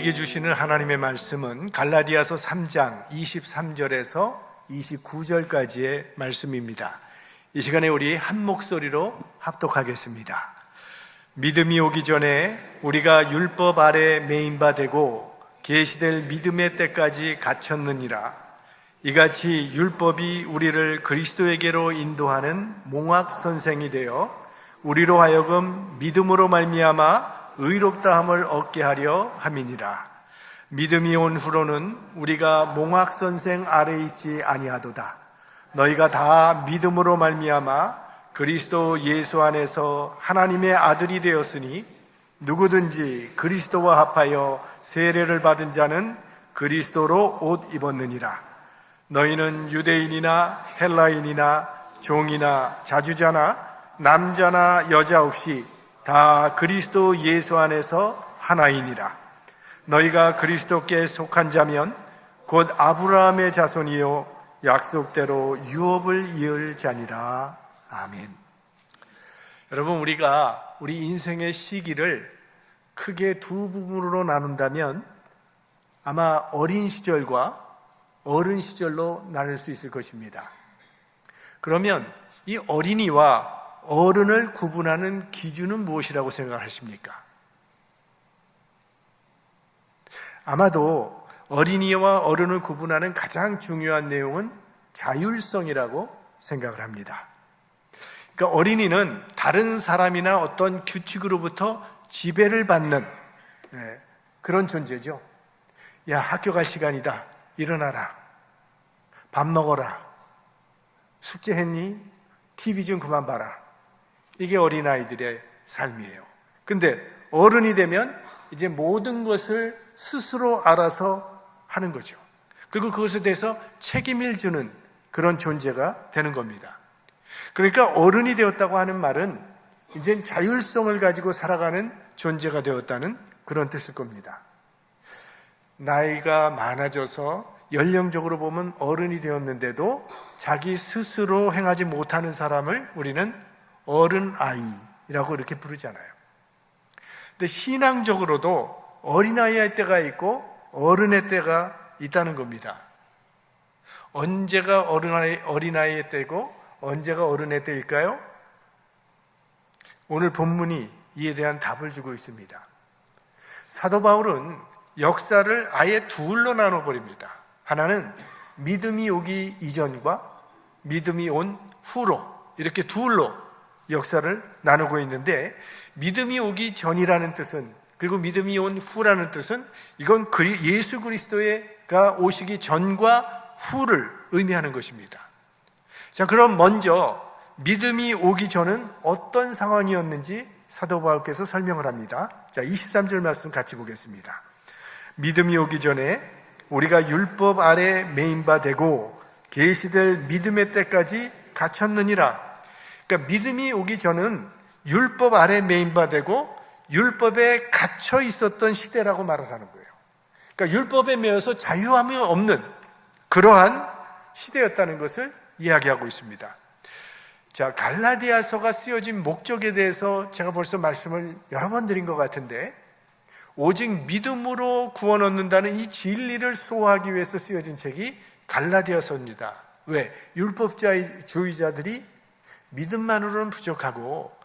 우리에게 주시는 하나님의 말씀은 갈라디아서 3장 23절에서 29절까지의 말씀입니다. 이 시간에 우리 한 목소리로 합독하겠습니다. 믿음이 오기 전에 우리가 율법 아래 매인 바 되고 계시될 믿음의 때까지 갇혔느니라. 이같이 율법이 우리를 그리스도에게로 인도하는 몽학 선생이 되어 우리로 하여금 믿음으로 말미암아 의롭다함을 얻게 하려 함이니라. 믿음이 온 후로는 우리가 몽학 선생 아래 있지 아니하도다. 너희가 다 믿음으로 말미암아 그리스도 예수 안에서 하나님의 아들이 되었으니 누구든지 그리스도와 합하여 세례를 받은 자는 그리스도로 옷 입었느니라. 너희는 유대인이나 헬라인이나 종이나 자주자나 남자나 여자 없이 다 그리스도 예수 안에서 하나이니라. 너희가 그리스도께 속한 자면 곧 아브라함의 자손이요 약속대로 유업을 이을 자니라. 아멘. 여러분, 우리가 우리 인생의 시기를 크게 두 부분으로 나눈다면 아마 어린 시절과 어른 시절로 나눌 수 있을 것입니다. 그러면 이 어린이와 어른을 구분하는 기준은 무엇이라고 생각하십니까? 아마도 어린이와 어른을 구분하는 가장 중요한 내용은 자율성이라고 생각을 합니다. 그러니까 어린이는 다른 사람이나 어떤 규칙으로부터 지배를 받는 그런 존재죠. 야, 학교 갈 시간이다. 일어나라. 밥 먹어라. 숙제했니? TV 좀 그만 봐라. 이게 어린아이들의 삶이에요. 근데 어른이 되면 이제 모든 것을 스스로 알아서 하는 거죠. 그리고 그것에 대해서 책임을 주는 그런 존재가 되는 겁니다. 그러니까 어른이 되었다고 하는 말은 이제 자율성을 가지고 살아가는 존재가 되었다는 그런 뜻일 겁니다. 나이가 많아져서 연령적으로 보면 어른이 되었는데도 자기 스스로 행하지 못하는 사람을 우리는 어른아이라고 이렇게 부르잖아요. 근데 신앙적으로도 어린아이의 때가 있고 어른의 때가 있다는 겁니다. 언제가 어린아이의 때고 언제가 어른의 때일까요? 오늘 본문이 이에 대한 답을 주고 있습니다. 사도 바울은 역사를 아예 둘로 나눠버립니다. 하나는 믿음이 오기 이전과 믿음이 온 후로 이렇게 둘로 역사를 나누고 있는데, 믿음이 오기 전이라는 뜻은, 그리고 믿음이 온 후라는 뜻은 이건 예수 그리스도가 오시기 전과 후를 의미하는 것입니다. 자, 그럼 먼저 믿음이 오기 전은 어떤 상황이었는지 사도 바울께서 설명을 합니다. 자, 23절 말씀 같이 보겠습니다. 믿음이 오기 전에 우리가 율법 아래 매인 바 되고 계시될 믿음의 때까지 갇혔느니라. 그러니까 믿음이 오기 전은 율법 아래 매인 바 되고 율법에 갇혀 있었던 시대라고 말을 하는 거예요. 그러니까 율법에 매여서 자유함이 없는 그러한 시대였다는 것을 이야기하고 있습니다. 자, 갈라디아서가 쓰여진 목적에 대해서 제가 벌써 말씀을 여러 번 드린 것 같은데, 오직 믿음으로 구원 얻는다는 이 진리를 소화하기 위해서 쓰여진 책이 갈라디아서입니다. 왜? 율법주의자들이 믿음만으로는 부족하고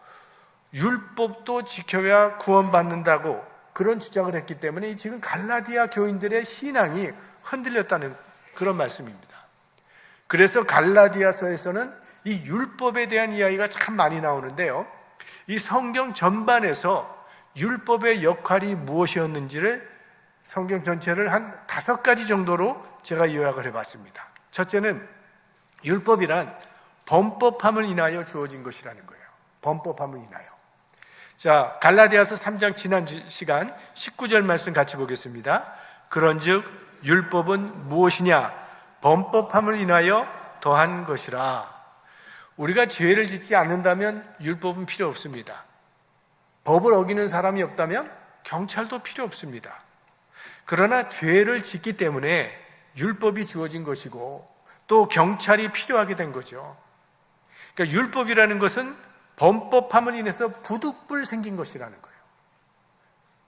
율법도 지켜야 구원받는다고 그런 주장을 했기 때문에 지금 갈라디아 교인들의 신앙이 흔들렸다는 그런 말씀입니다. 그래서 갈라디아서에서는 이 율법에 대한 이야기가 참 많이 나오는데요, 이 성경 전반에서 율법의 역할이 무엇이었는지를 성경 전체를 한 5가지 정도로 제가 요약을 해봤습니다. 첫째는 율법이란 범법함을 인하여 주어진 것이라는 거예요. 범법함을 인하여. 자, 갈라디아서 3장 지난 시간 19절 말씀 같이 보겠습니다. 그런즉 율법은 무엇이냐? 범법함을 인하여 더한 것이라. 우리가 죄를 짓지 않는다면 율법은 필요 없습니다. 법을 어기는 사람이 없다면 경찰도 필요 없습니다. 그러나 죄를 짓기 때문에 율법이 주어진 것이고 또 경찰이 필요하게 된 거죠. 그러니까 율법이라는 것은 범법함을 인해서 부득불 생긴 것이라는 거예요.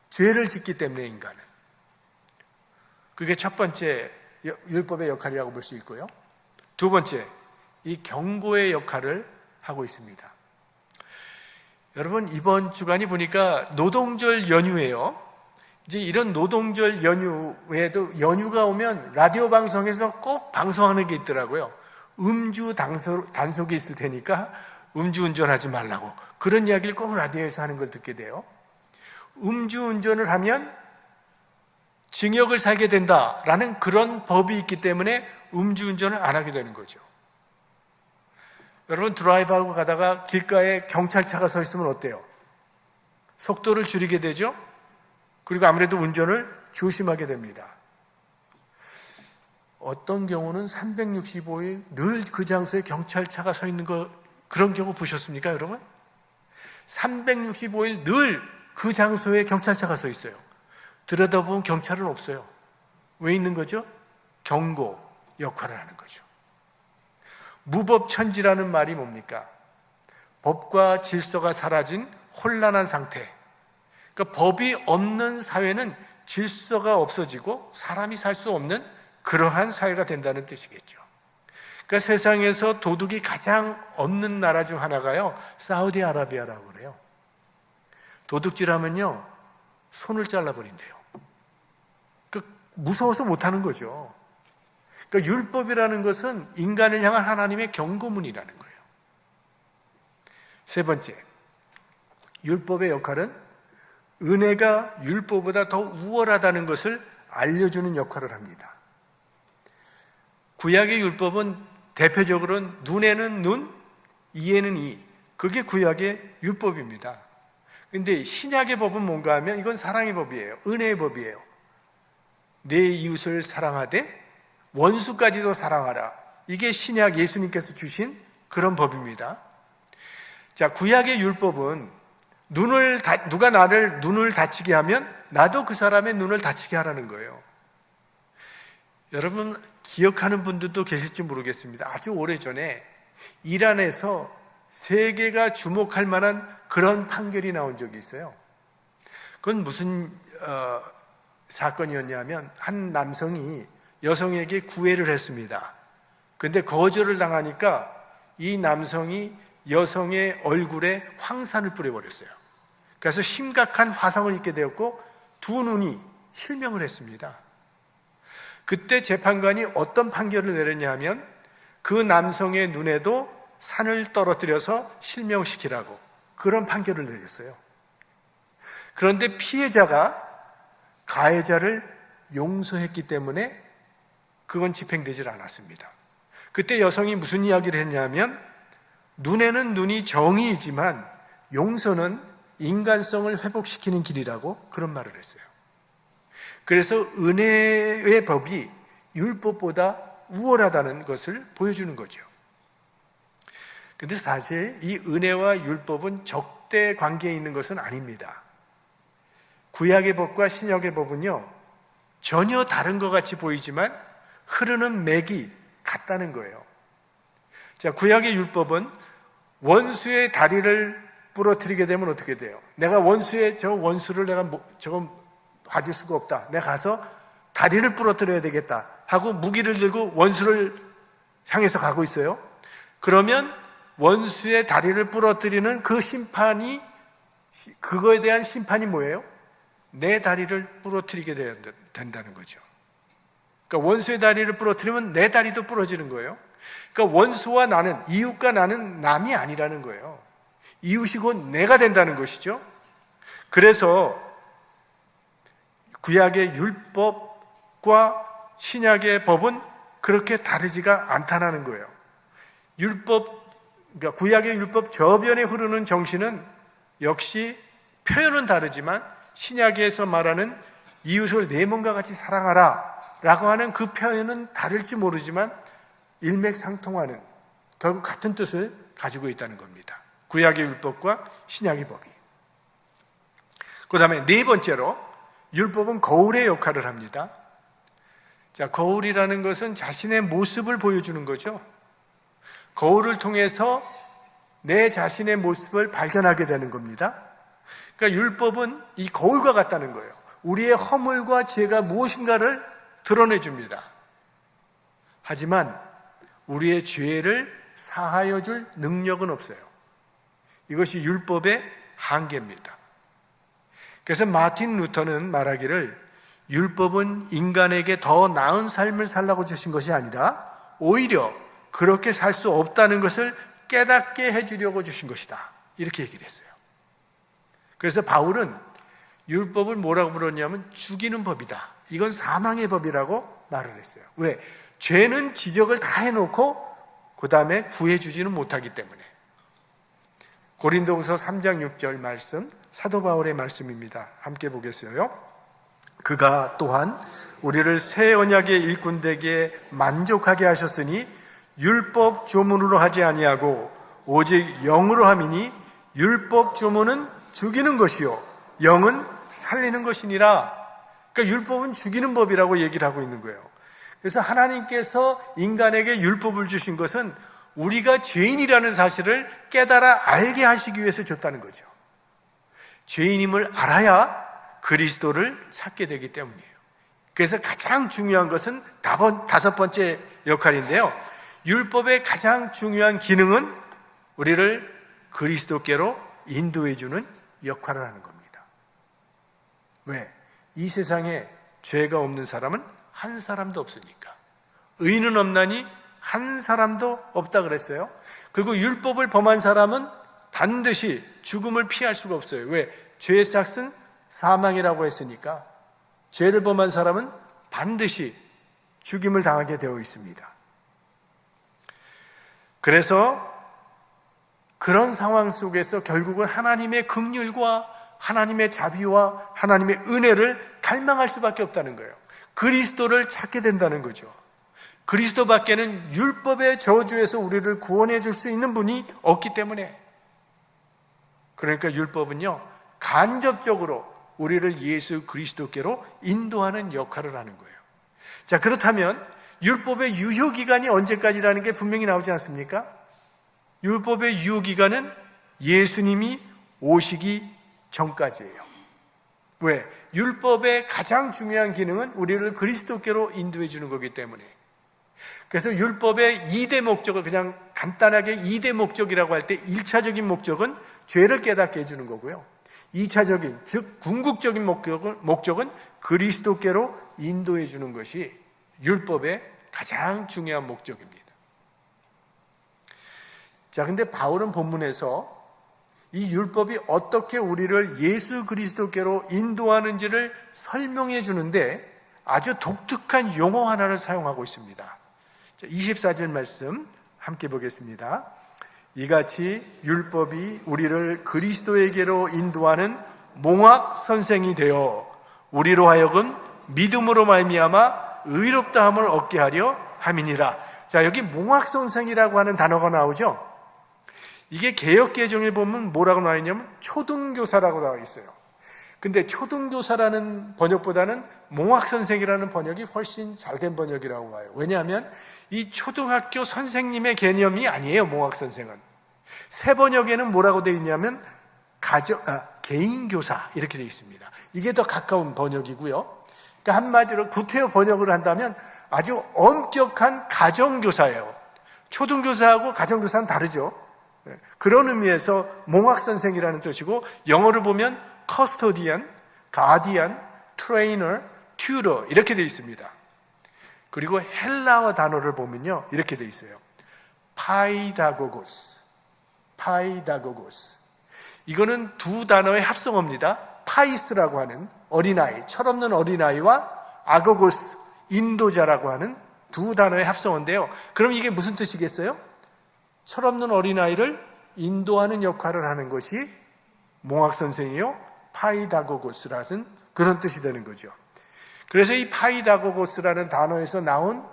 죄를 짓기 때문에 인간은. 그게 첫 번째 율법의 역할이라고 볼 수 있고요. 두 번째, 이 경고의 역할을 하고 있습니다. 여러분, 이번 주간이 보니까 노동절 연휴예요. 이제 이런 노동절 연휴에도 연휴가 오면 라디오 방송에서 꼭 방송하는 게 있더라고요. 음주 단속이 있을 테니까 음주운전하지 말라고, 그런 이야기를 꼭 라디오에서 하는 걸 듣게 돼요. 음주운전을 하면 징역을 살게 된다라는 그런 법이 있기 때문에 음주운전을 안 하게 되는 거죠. 여러분, 드라이브하고 가다가 길가에 경찰차가 서 있으면 어때요? 속도를 줄이게 되죠? 그리고 아무래도 운전을 조심하게 됩니다. 어떤 경우는 365일 늘 그 장소에 경찰차가 서 있는 그런 경우 보셨습니까, 여러분? 365일 늘 그 장소에 경찰차가 서 있어요. 들여다보면 경찰은 없어요. 왜 있는 거죠? 경고 역할을 하는 거죠. 무법천지라는 말이 뭡니까? 법과 질서가 사라진 혼란한 상태. 그러니까 법이 없는 사회는 질서가 없어지고 사람이 살 수 없는 그러한 사회가 된다는 뜻이겠죠. 그러니까 세상에서 도둑이 가장 없는 나라 중 하나가요, 사우디아라비아라고 그래요. 도둑질하면요, 손을 잘라버린대요. 무서워서 못하는 거죠. 그러니까 율법이라는 것은 인간을 향한 하나님의 경고문이라는 거예요. 세 번째, 율법의 역할은 은혜가 율법보다 더 우월하다는 것을 알려주는 역할을 합니다. 구약의 율법은 대표적으로는 눈에는 눈, 이에는 이, 그게 구약의 율법입니다. 근데 신약의 법은 뭔가 하면 이건 사랑의 법이에요. 은혜의 법이에요. 내 이웃을 사랑하되 원수까지도 사랑하라. 이게 신약 예수님께서 주신 그런 법입니다. 자, 구약의 율법은 누가 나를 눈을 다치게 하면 나도 그 사람의 눈을 다치게 하라는 거예요. 여러분 기억하는 분들도 계실지 모르겠습니다. 아주 오래전에 이란에서 세계가 주목할 만한 그런 판결이 나온 적이 있어요. 그건 무슨 사건이었냐면 한 남성이 여성에게 구애를 했습니다. 그런데 거절을 당하니까 이 남성이 여성의 얼굴에 황산을 뿌려버렸어요. 그래서 심각한 화상을 입게 되었고 두 눈이 실명을 했습니다. 그때 재판관이 어떤 판결을 내렸냐 하면 그 남성의 눈에도 산을 떨어뜨려서 실명시키라고 그런 판결을 내렸어요. 그런데 피해자가 가해자를 용서했기 때문에 그건 집행되질 않았습니다. 그때 여성이 무슨 이야기를 했냐면 눈에는 눈이 정의이지만 용서는 인간성을 회복시키는 길이라고 그런 말을 했어요. 그래서 은혜의 법이 율법보다 우월하다는 것을 보여주는 거죠. 그런데 사실 이 은혜와 율법은 적대 관계에 있는 것은 아닙니다. 구약의 법과 신약의 법은요, 전혀 다른 것 같이 보이지만 흐르는 맥이 같다는 거예요. 자, 구약의 율법은 원수의 다리를 부러뜨리게 되면 어떻게 돼요? 내가 저 원수를 내가 저건 봐줄 수가 없다. 내가 가서 다리를 부러뜨려야 되겠다 하고 무기를 들고 원수를 향해서 가고 있어요. 그러면 원수의 다리를 부러뜨리는 그 심판이, 그거에 대한 심판이 뭐예요? 내 다리를 부러뜨리게 된다는 거죠. 그러니까 원수의 다리를 부러뜨리면 내 다리도 부러지는 거예요. 그러니까 원수와 나는, 이웃과 나는 남이 아니라는 거예요. 이웃이 곧 내가 된다는 것이죠. 그래서 구약의 율법과 신약의 법은 그렇게 다르지가 않다는 거예요. 그러니까 구약의 율법 저변에 흐르는 정신은 역시 표현은 다르지만 신약에서 말하는 이웃을 내 몸과 같이 사랑하라 라고 하는 그 표현은 다를지 모르지만 일맥상통하는 결국 같은 뜻을 가지고 있다는 겁니다. 구약의 율법과 신약의 법이. 그 다음에 네 번째로 율법은 거울의 역할을 합니다. 자, 거울이라는 것은 자신의 모습을 보여주는 거죠. 거울을 통해서 내 자신의 모습을 발견하게 되는 겁니다. 그러니까 율법은 이 거울과 같다는 거예요. 우리의 허물과 죄가 무엇인가를 드러내 줍니다. 하지만 우리의 죄를 사하여 줄 능력은 없어요. 이것이 율법의 한계입니다. 그래서 마틴 루터는 말하기를 율법은 인간에게 더 나은 삶을 살라고 주신 것이 아니라 오히려 그렇게 살 수 없다는 것을 깨닫게 해주려고 주신 것이다. 이렇게 얘기를 했어요. 그래서 바울은 율법을 뭐라고 부르냐면 죽이는 법이다. 이건 사망의 법이라고 말을 했어요. 왜? 죄는 지적을 다 해놓고 그 다음에 구해주지는 못하기 때문에. 고린도후서 3장 6절 말씀, 사도 바울의 말씀입니다. 함께 보겠어요. 그가 또한 우리를 새 언약의 일꾼되게 만족하게 하셨으니 율법 조문으로 하지 아니하고 오직 영으로 함이니 율법 조문은 죽이는 것이요 영은 살리는 것이니라. 그러니까 율법은 죽이는 법이라고 얘기를 하고 있는 거예요. 그래서 하나님께서 인간에게 율법을 주신 것은 우리가 죄인이라는 사실을 깨달아 알게 하시기 위해서 줬다는 거죠. 죄인임을 알아야 그리스도를 찾게 되기 때문이에요. 그래서 가장 중요한 것은 다섯 번째 역할인데요. 율법의 가장 중요한 기능은 우리를 그리스도께로 인도해 주는 역할을 하는 겁니다. 왜? 이 세상에 죄가 없는 사람은 한 사람도 없으니까. 의인은 없나니 한 사람도 없다 그랬어요. 그리고 율법을 범한 사람은 반드시 죽음을 피할 수가 없어요. 왜? 죄의 삭은 사망이라고 했으니까 죄를 범한 사람은 반드시 죽임을 당하게 되어 있습니다. 그래서 그런 상황 속에서 결국은 하나님의 긍휼과 하나님의 자비와 하나님의 은혜를 갈망할 수밖에 없다는 거예요. 그리스도를 찾게 된다는 거죠. 그리스도밖에는 율법의 저주에서 우리를 구원해 줄 수 있는 분이 없기 때문에. 그러니까 율법은요, 간접적으로 우리를 예수 그리스도께로 인도하는 역할을 하는 거예요. 자, 그렇다면 율법의 유효기간이 언제까지라는 게 분명히 나오지 않습니까? 율법의 유효기간은 예수님이 오시기 전까지예요. 왜? 율법의 가장 중요한 기능은 우리를 그리스도께로 인도해 주는 거기 때문에. 그래서 율법의 2대 목적을 그냥 간단하게 2대 목적이라고 할 때 1차적인 목적은 죄를 깨닫게 해주는 거고요. 2차적인, 즉 궁극적인 목적은 그리스도께로 인도해 주는 것이 율법의 가장 중요한 목적입니다. 자, 근데 바울은 본문에서 이 율법이 어떻게 우리를 예수 그리스도께로 인도하는지를 설명해 주는데 아주 독특한 용어 하나를 사용하고 있습니다. 자, 24절 말씀 함께 보겠습니다. 이같이 율법이 우리를 그리스도에게로 인도하는 몽학 선생이 되어 우리로 하여금 믿음으로 말미암아 의롭다함을 얻게 하려 함이니라. 자, 여기 몽학 선생이라고 하는 단어가 나오죠. 이게 개역개정에 보면 뭐라고 나와 있냐면 초등교사라고 나와 있어요. 근데 초등교사라는 번역보다는 몽학선생이라는 번역이 훨씬 잘된 번역이라고 봐요. 왜냐하면 이 초등학교 선생님의 개념이 아니에요. 몽학선생은. 새 번역에는 뭐라고 되어 있냐면 개인교사 이렇게 되어 있습니다. 이게 더 가까운 번역이고요. 그러니까 한마디로 구태여 번역을 한다면 아주 엄격한 가정교사예요. 초등교사하고 가정교사는 다르죠. 그런 의미에서 몽학선생이라는 뜻이고, 영어를 보면 custodian, guardian, trainer, tutor 이렇게 되어 있습니다. 그리고 헬라어 단어를 보면요, 이렇게 되어 있어요. 파이다고고스. 이거는 두 단어의 합성어입니다. 파이스라고 하는 어린아이, 철없는 어린아이와 아고고스, 인도자라고 하는 두 단어의 합성어인데요. 그럼 이게 무슨 뜻이겠어요? 철없는 어린아이를 인도하는 역할을 하는 것이 몽학선생이요, 파이다고고스라는 그런 뜻이 되는 거죠. 그래서 이 파이다고고스라는 단어에서 나온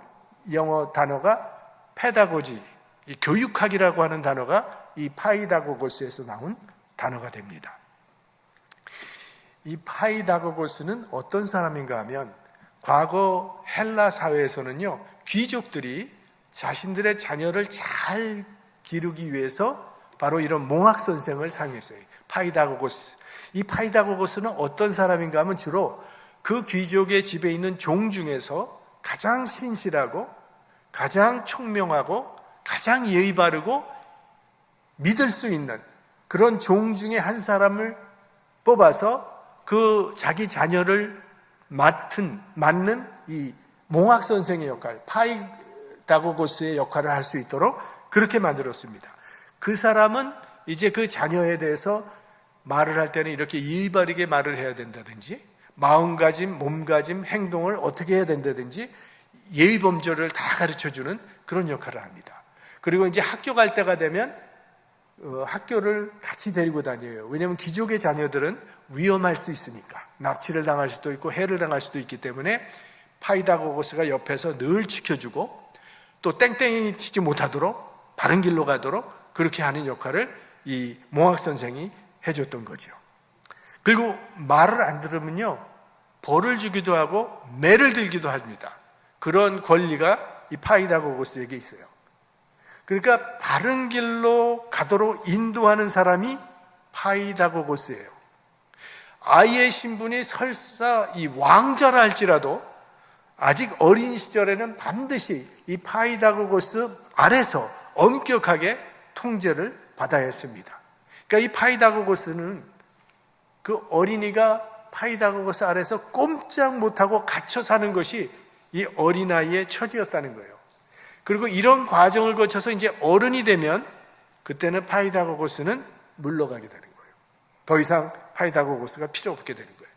영어 단어가 페다고지, 이 교육학이라고 하는 단어가 이 파이다고고스에서 나온 단어가 됩니다. 이 파이다고고스는 어떤 사람인가 하면 과거 헬라 사회에서는요, 귀족들이 자신들의 자녀를 잘 기르기 위해서 바로 이런 몽학 선생을 사용했어요. 파이다고고스. 이 파이다고고스는 어떤 사람인가 하면 주로 그 귀족의 집에 있는 종 중에서 가장 신실하고 가장 총명하고 가장 예의 바르고 믿을 수 있는 그런 종 중에 한 사람을 뽑아서 그 자기 자녀를 맡는 이 몽학 선생의 역할, 파이다고고스의 역할을 할 수 있도록 그렇게 만들었습니다. 그 사람은 이제 그 자녀에 대해서 말을 할 때는 이렇게 예의 바르게 말을 해야 된다든지, 마음가짐, 몸가짐, 행동을 어떻게 해야 된다든지 예의 범절을 다 가르쳐주는 그런 역할을 합니다. 그리고 이제 학교 갈 때가 되면 학교를 같이 데리고 다녀요. 왜냐하면 귀족의 자녀들은 위험할 수 있으니까, 납치를 당할 수도 있고 해를 당할 수도 있기 때문에 파이다고고스가 옆에서 늘 지켜주고 또 땡땡이 튀지 못하도록 바른 길로 가도록 그렇게 하는 역할을 이 몽학 선생이 해줬던 거죠. 그리고 말을 안 들으면요, 벌을 주기도 하고 매를 들기도 합니다. 그런 권리가 이 파이다고고스에게 있어요. 그러니까 바른 길로 가도록 인도하는 사람이 파이다고고스예요. 아이의 신분이 설사 이 왕자라 할지라도 아직 어린 시절에는 반드시 이 파이다고고스 아래서 엄격하게 통제를 받아야 했습니다. 그러니까 이 파이다고고스는 그 어린이가 파이다고고스 아래서 꼼짝 못하고 갇혀 사는 것이 이 어린아이의 처지였다는 거예요. 그리고 이런 과정을 거쳐서 이제 어른이 되면 그때는 파이다고고스는 물러가게 되는 거예요. 더 이상 파이다고고스가 필요 없게 되는 거예요.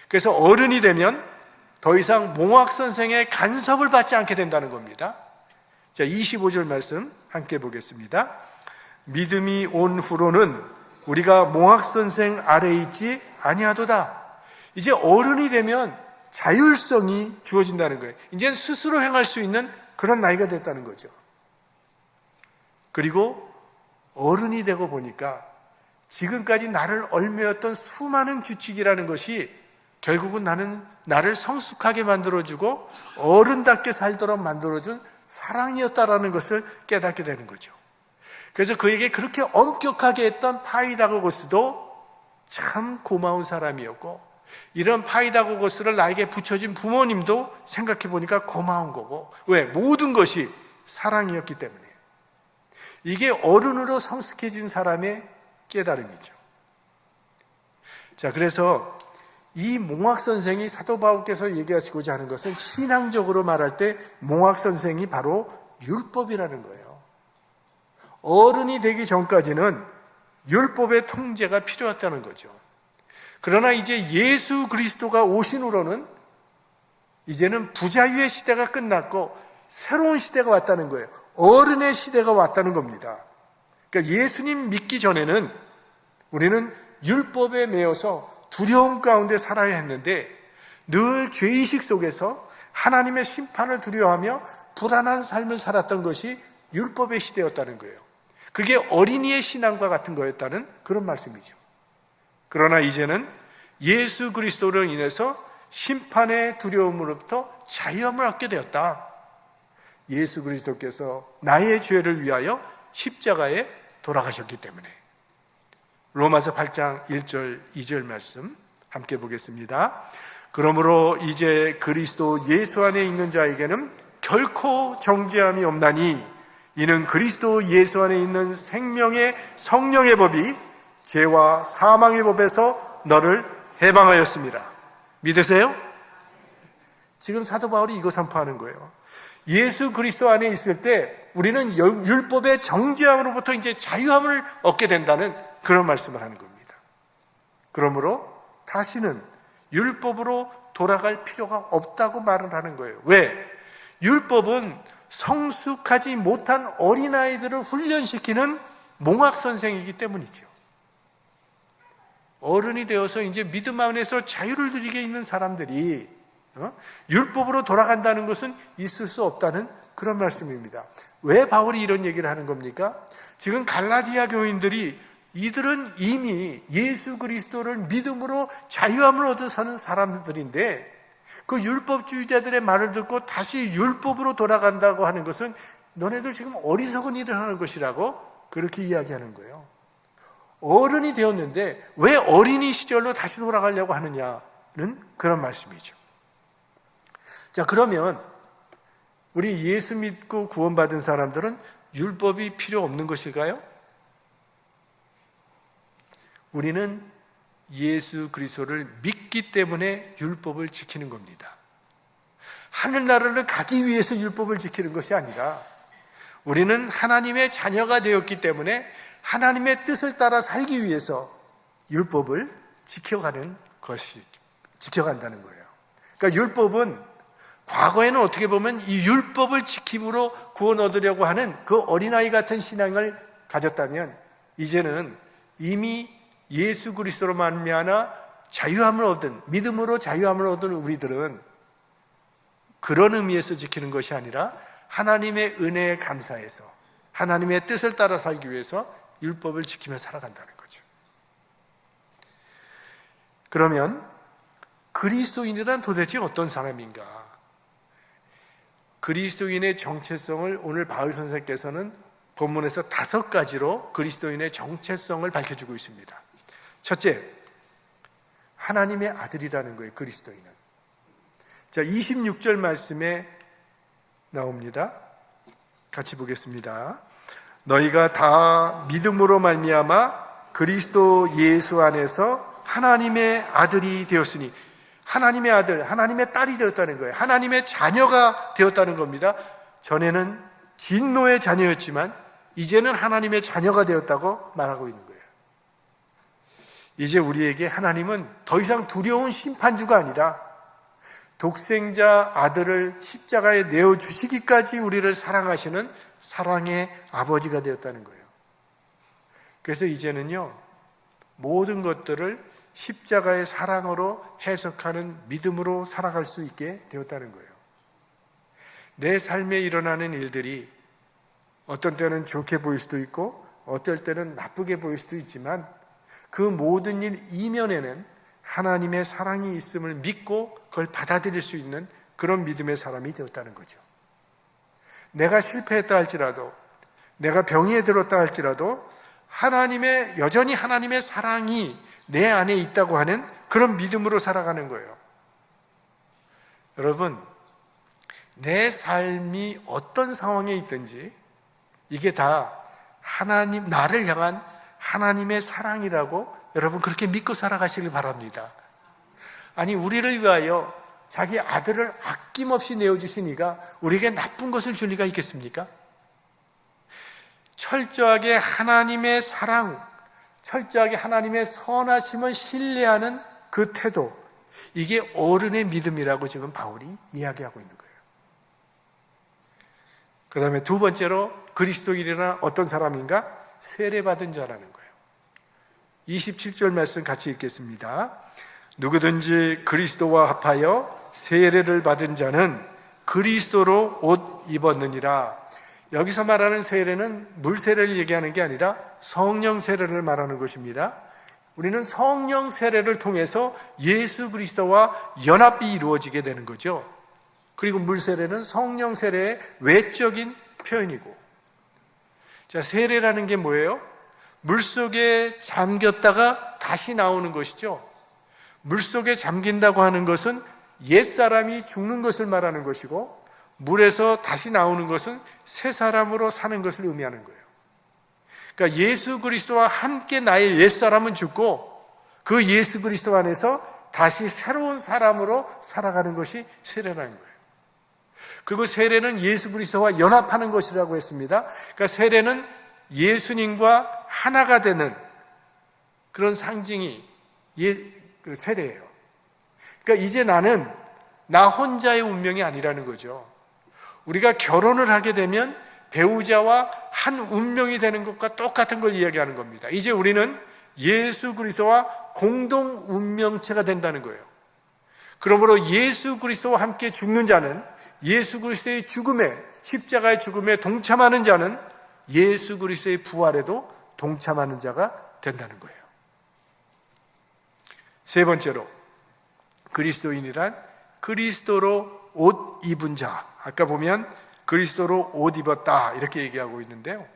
그래서 어른이 되면 더 이상 몽학 선생의 간섭을 받지 않게 된다는 겁니다. 자, 25절 말씀 함께 보겠습니다. 믿음이 온 후로는 우리가 몽학 선생 아래에 있지 아니하도다. 이제 어른이 되면 자율성이 주어진다는 거예요. 이제는 스스로 행할 수 있는 그런 나이가 됐다는 거죠. 그리고 어른이 되고 보니까 지금까지 나를 얽매였던 수많은 규칙이라는 것이 결국은 나를 성숙하게 만들어주고 어른답게 살도록 만들어준 사랑이었다라는 것을 깨닫게 되는 거죠. 그래서 그에게 그렇게 엄격하게 했던 파이다고고스도 참 고마운 사람이었고, 이런 파이다고고스를 나에게 붙여준 부모님도 생각해 보니까 고마운 거고, 왜? 모든 것이 사랑이었기 때문에. 이게 어른으로 성숙해진 사람의 깨달음이죠. 자, 그래서 이 몽학 선생이 사도 바울께서 얘기하시고자 하는 것은 신앙적으로 말할 때 몽학 선생이 바로 율법이라는 거예요. 어른이 되기 전까지는 율법의 통제가 필요했다는 거죠. 그러나 이제 예수 그리스도가 오신 후로는 이제는 부자유의 시대가 끝났고 새로운 시대가 왔다는 거예요. 어른의 시대가 왔다는 겁니다. 그러니까 예수님 믿기 전에는 우리는 율법에 매여서 두려움 가운데 살아야 했는데 늘 죄의식 속에서 하나님의 심판을 두려워하며 불안한 삶을 살았던 것이 율법의 시대였다는 거예요. 그게 어린이의 신앙과 같은 거였다는 그런 말씀이죠. 그러나 이제는 예수 그리스도로 인해서 심판의 두려움으로부터 자유함을 얻게 되었다. 예수 그리스도께서 나의 죄를 위하여 십자가에 돌아가셨기 때문에. 로마서 8장 1절 2절 말씀 함께 보겠습니다. 그러므로 이제 그리스도 예수 안에 있는 자에게는 결코 정죄함이 없나니 이는 그리스도 예수 안에 있는 생명의 성령의 법이 죄와 사망의 법에서 너를 해방하였습니다. 믿으세요? 지금 사도 바울이 이거 선포하는 거예요. 예수 그리스도 안에 있을 때 우리는 율법의 정죄함으로부터 이제 자유함을 얻게 된다는 그런 말씀을 하는 겁니다. 그러므로 다시는 율법으로 돌아갈 필요가 없다고 말을 하는 거예요. 왜? 율법은 성숙하지 못한 어린아이들을 훈련시키는 몽학 선생이기 때문이죠. 어른이 되어서 이제 믿음 안에서 자유를 누리게 있는 사람들이 율법으로 돌아간다는 것은 있을 수 없다는 그런 말씀입니다. 왜 바울이 이런 얘기를 하는 겁니까? 지금 갈라디아 교인들이 이들은 이미 예수 그리스도를 믿음으로 자유함을 얻어 사는 사람들인데 그 율법주의자들의 말을 듣고 다시 율법으로 돌아간다고 하는 것은 너네들 지금 어리석은 일을 하는 것이라고 그렇게 이야기하는 거예요. 어른이 되었는데 왜 어린이 시절로 다시 돌아가려고 하느냐는 그런 말씀이죠. 자, 그러면 우리 예수 믿고 구원받은 사람들은 율법이 필요 없는 것일까요? 우리는 예수 그리스도를 믿기 때문에 율법을 지키는 겁니다. 하늘나라를 가기 위해서 율법을 지키는 것이 아니라 우리는 하나님의 자녀가 되었기 때문에 하나님의 뜻을 따라 살기 위해서 율법을 지켜간다는 거예요. 그러니까 율법은 과거에는 어떻게 보면 이 율법을 지킴으로 구원 얻으려고 하는 그 어린아이 같은 신앙을 가졌다면, 이제는 이미 예수 그리스도로 말미암아 자유함을 얻은, 믿음으로 자유함을 얻은 우리들은 그런 의미에서 지키는 것이 아니라 하나님의 은혜에 감사해서 하나님의 뜻을 따라 살기 위해서 율법을 지키며 살아간다는 거죠. 그러면 그리스도인이란 도대체 어떤 사람인가? 그리스도인의 정체성을 오늘 바울 선생께서는 본문에서 5가지로 그리스도인의 정체성을 밝혀주고 있습니다. 첫째, 하나님의 아들이라는 거예요. 그리스도인은. 자, 26절 말씀에 나옵니다. 같이 보겠습니다. 너희가 다 믿음으로 말미암아 그리스도 예수 안에서 하나님의 아들이 되었으니, 하나님의 아들, 하나님의 딸이 되었다는 거예요. 하나님의 자녀가 되었다는 겁니다. 전에는 진노의 자녀였지만 이제는 하나님의 자녀가 되었다고 말하고 있는 거예요. 이제 우리에게 하나님은 더 이상 두려운 심판주가 아니라 독생자 아들을 십자가에 내어주시기까지 우리를 사랑하시는 사랑의 아버지가 되었다는 거예요. 그래서 이제는요, 모든 것들을 십자가의 사랑으로 해석하는 믿음으로 살아갈 수 있게 되었다는 거예요. 내 삶에 일어나는 일들이 어떤 때는 좋게 보일 수도 있고 어떨 때는 나쁘게 보일 수도 있지만 그 모든 일 이면에는 하나님의 사랑이 있음을 믿고 그걸 받아들일 수 있는 그런 믿음의 사람이 되었다는 거죠. 내가 실패했다 할지라도, 내가 병에 들었다 할지라도 여전히 하나님의 사랑이 내 안에 있다고 하는 그런 믿음으로 살아가는 거예요. 여러분, 내 삶이 어떤 상황에 있든지 이게 다 나를 향한 하나님의 사랑이라고 여러분 그렇게 믿고 살아가시길 바랍니다. 아니, 우리를 위하여 자기 아들을 아낌없이 내어주신 이가 우리에게 나쁜 것을 줄 리가 있겠습니까? 철저하게 하나님의 사랑, 철저하게 하나님의 선하심을 신뢰하는 그 태도, 이게 어른의 믿음이라고 지금 바울이 이야기하고 있는 거예요. 그 다음에 두 번째로 그리스도인이란 어떤 사람인가? 세례받은 자라는 거예요. 27절 말씀 같이 읽겠습니다. 누구든지 그리스도와 합하여 세례를 받은 자는 그리스도로 옷 입었느니라. 여기서 말하는 세례는 물세례를 얘기하는 게 아니라 성령 세례를 말하는 것입니다. 우리는 성령 세례를 통해서 예수 그리스도와 연합이 이루어지게 되는 거죠. 그리고 물세례는 성령 세례의 외적인 표현이고, 자, 세례라는 게 뭐예요? 물속에 잠겼다가 다시 나오는 것이죠. 물속에 잠긴다고 하는 것은 옛사람이 죽는 것을 말하는 것이고, 물에서 다시 나오는 것은 새 사람으로 사는 것을 의미하는 거예요. 그러니까 예수 그리스도와 함께 나의 옛사람은 죽고 그 예수 그리스도 안에서 다시 새로운 사람으로 살아가는 것이 세례라는 거예요. 그리고 세례는 예수 그리스도와 연합하는 것이라고 했습니다. 그러니까 세례는 예수님과 하나가 되는 그런 상징이 세례예요. 그러니까 이제 나는 나 혼자의 운명이 아니라는 거죠. 우리가 결혼을 하게 되면 배우자와 한 운명이 되는 것과 똑같은 걸 이야기하는 겁니다. 이제 우리는 예수 그리스도와 공동 운명체가 된다는 거예요. 그러므로 예수 그리스도와 함께 죽는 자는, 예수 그리스도의 죽음에, 십자가의 죽음에 동참하는 자는 예수 그리스도의 부활에도 동참하는 자가 된다는 거예요. 세 번째로, 그리스도인이란 그리스도로 옷 입은 자. 아까 보면 그리스도로 옷 입었다 이렇게 얘기하고 있는데요,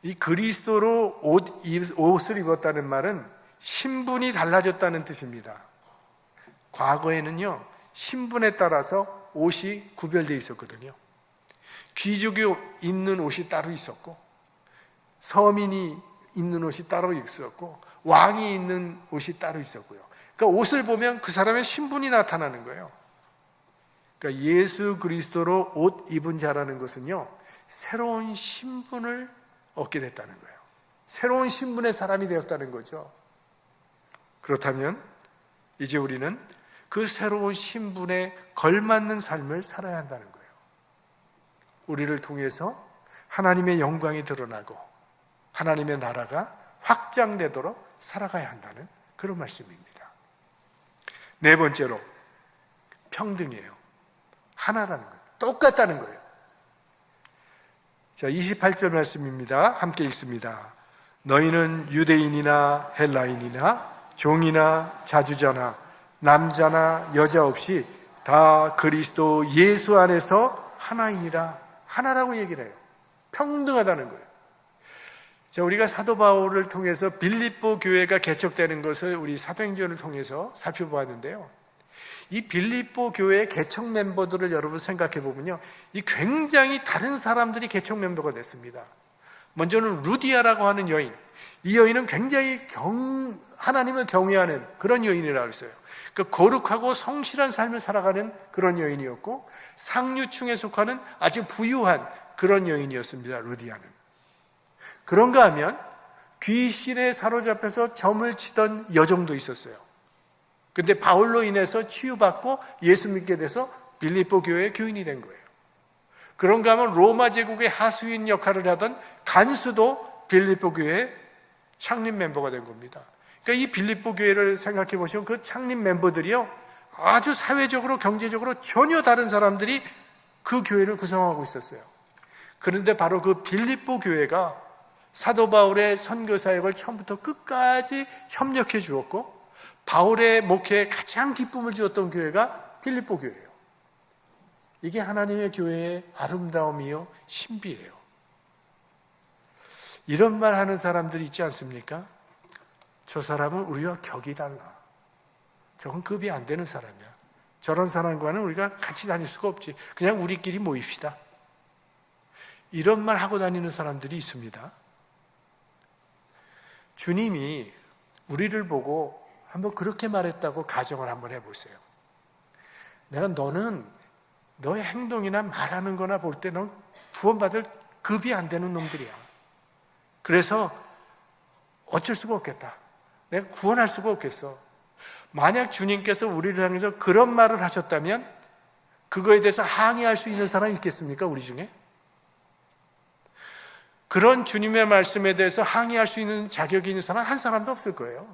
이 그리스도로 옷을 입었다는 말은 신분이 달라졌다는 뜻입니다. 과거에는요, 신분에 따라서 옷이 구별되어 있었거든요. 귀족이 입는 옷이 따로 있었고, 서민이 입는 옷이 따로 있었고, 왕이 입는 옷이 따로 있었고요. 그러니까 옷을 보면 그 사람의 신분이 나타나는 거예요. 그러니까 예수 그리스도로 옷 입은 자라는 것은요, 새로운 신분을 얻게 됐다는 거예요. 새로운 신분의 사람이 되었다는 거죠. 그렇다면 이제 우리는 그 새로운 신분에 걸맞는 삶을 살아야 한다는 거예요. 우리를 통해서 하나님의 영광이 드러나고 하나님의 나라가 확장되도록 살아가야 한다는 그런 말씀입니다. 네 번째로 평등이에요. 하나라는 거예요. 똑같다는 거예요. 자, 28절 말씀입니다. 함께 읽습니다. 너희는 유대인이나 헬라인이나 종이나 자주자나 남자나 여자 없이 다 그리스도 예수 안에서 하나이니라. 하나라고 얘기를 해요. 평등하다는 거예요. 자, 우리가 사도 바울을 통해서 빌립보 교회가 개척되는 것을 우리 사도행전을 통해서 살펴보았는데요. 이 빌립보 교회의 개척 멤버들을 여러분 생각해 보면요, 이 굉장히 다른 사람들이 개척 멤버가 됐습니다. 먼저는 루디아라고 하는 여인. 이 여인은 굉장히 하나님을 경외하는 그런 여인이라고 했어요. 그 거룩하고 성실한 삶을 살아가는 그런 여인이었고, 상류층에 속하는 아주 부유한 그런 여인이었습니다. 루디아는. 그런가 하면 귀신에 사로잡혀서 점을 치던 여종도 있었어요. 근데 바울로 인해서 치유받고 예수 믿게 돼서 빌립보 교회의 교인이 된 거예요. 그런가 하면 로마 제국의 하수인 역할을 하던 간수도 빌립보 교회의 창립 멤버가 된 겁니다. 그러니까 이 빌립보 교회를 생각해 보시면 그 창립 멤버들이요, 아주 사회적으로 경제적으로 전혀 다른 사람들이 그 교회를 구성하고 있었어요. 그런데 바로 그 빌립보 교회가 사도 바울의 선교 사역을 처음부터 끝까지 협력해 주었고, 바울의 목회에 가장 기쁨을 주었던 교회가 빌립보 교회예요. 이게 하나님의 교회의 아름다움이요, 신비예요. 이런 말 하는 사람들이 있지 않습니까? 저 사람은 우리와 격이 달라. 저건 급이 안 되는 사람이야. 저런 사람과는 우리가 같이 다닐 수가 없지. 그냥 우리끼리 모입시다. 이런 말 하고 다니는 사람들이 있습니다. 주님이 우리를 보고 한번 그렇게 말했다고 가정을 한번 해보세요. 내가 너는 너의 행동이나 말하는 거나 볼 때 넌 구원받을 급이 안 되는 놈들이야. 그래서 어쩔 수가 없겠다. 내가 구원할 수가 없겠어. 만약 주님께서 우리를 향해서 그런 말을 하셨다면 그거에 대해서 항의할 수 있는 사람이 있겠습니까? 우리 중에? 그런 주님의 말씀에 대해서 항의할 수 있는 자격이 있는 사람 한 사람도 없을 거예요.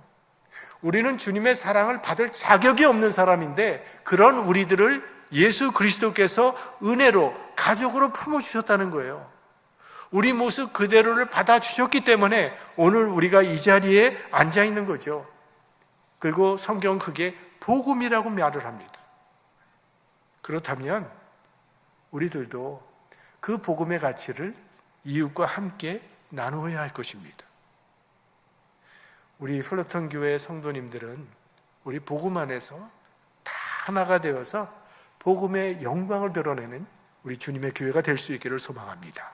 우리는 주님의 사랑을 받을 자격이 없는 사람인데, 그런 우리들을 예수 그리스도께서 은혜로 가족으로 품어주셨다는 거예요. 우리 모습 그대로를 받아주셨기 때문에 오늘 우리가 이 자리에 앉아 있는 거죠. 그리고 성경은 그게 복음이라고 말을 합니다. 그렇다면 우리들도 그 복음의 가치를 이웃과 함께 나누어야 할 것입니다. 우리 플러턴 교회 성도님들은 우리 복음 안에서 다 하나가 되어서 복음의 영광을 드러내는 우리 주님의 교회가 될 수 있기를 소망합니다.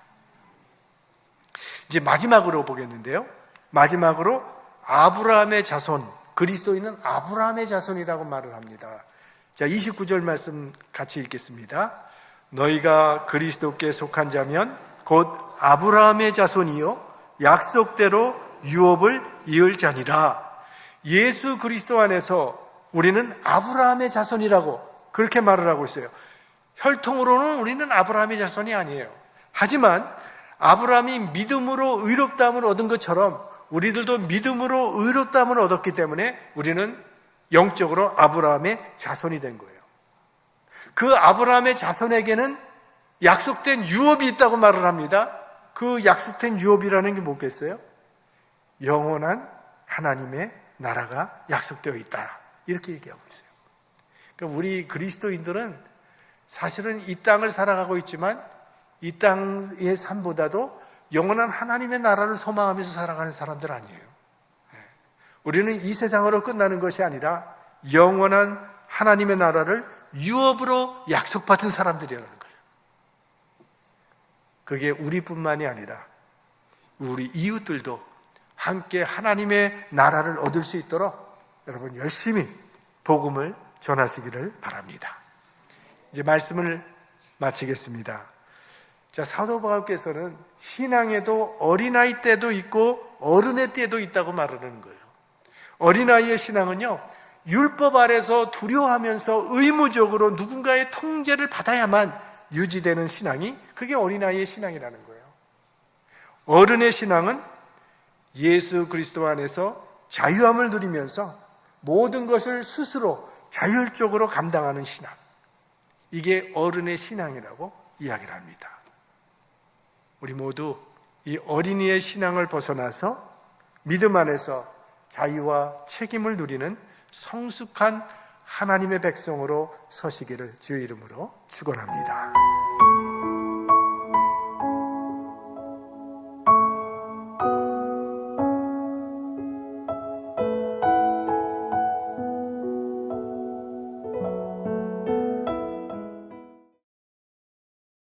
이제 마지막으로 보겠는데요. 마지막으로 아브라함의 자손, 그리스도인은 아브라함의 자손이라고 말을 합니다. 자, 29절 말씀 같이 읽겠습니다. 너희가 그리스도께 속한 자면 곧 아브라함의 자손이요 약속대로 유업을 이을 자니라. 예수 그리스도 안에서 우리는 아브라함의 자손이라고 그렇게 말을 하고 있어요. 혈통으로는 우리는 아브라함의 자손이 아니에요. 하지만 아브라함이 믿음으로 의롭다함을 얻은 것처럼 우리들도 믿음으로 의롭다함을 얻었기 때문에 우리는 영적으로 아브라함의 자손이 된 거예요. 그 아브라함의 자손에게는 약속된 유업이 있다고 말을 합니다. 그 약속된 유업이라는 게 뭐겠어요? 영원한 하나님의 나라가 약속되어 있다. 이렇게 얘기하고 있어요. 그러니까 우리 그리스도인들은 사실은 이 땅을 살아가고 있지만 이 땅의 삶보다도 영원한 하나님의 나라를 소망하면서 살아가는 사람들 아니에요. 우리는 이 세상으로 끝나는 것이 아니라 영원한 하나님의 나라를 유업으로 약속받은 사람들이라는 거예요. 그게 우리뿐만이 아니라 우리 이웃들도 함께 하나님의 나라를 얻을 수 있도록 여러분 열심히 복음을 전하시기를 바랍니다. 이제 말씀을 마치겠습니다. 자, 사도 바울께서는 신앙에도 어린아이 때도 있고 어른의 때도 있다고 말하는 거예요. 어린아이의 신앙은요, 율법 아래서 두려워하면서 의무적으로 누군가의 통제를 받아야만 유지되는 신앙이, 그게 어린아이의 신앙이라는 거예요. 어른의 신앙은 예수 그리스도 안에서 자유함을 누리면서 모든 것을 스스로 자율적으로 감당하는 신앙, 이게 어른의 신앙이라고 이야기를 합니다. 우리 모두 이 어린이의 신앙을 벗어나서 믿음 안에서 자유와 책임을 누리는 성숙한 하나님의 백성으로 서시기를 주의 이름으로 축원합니다.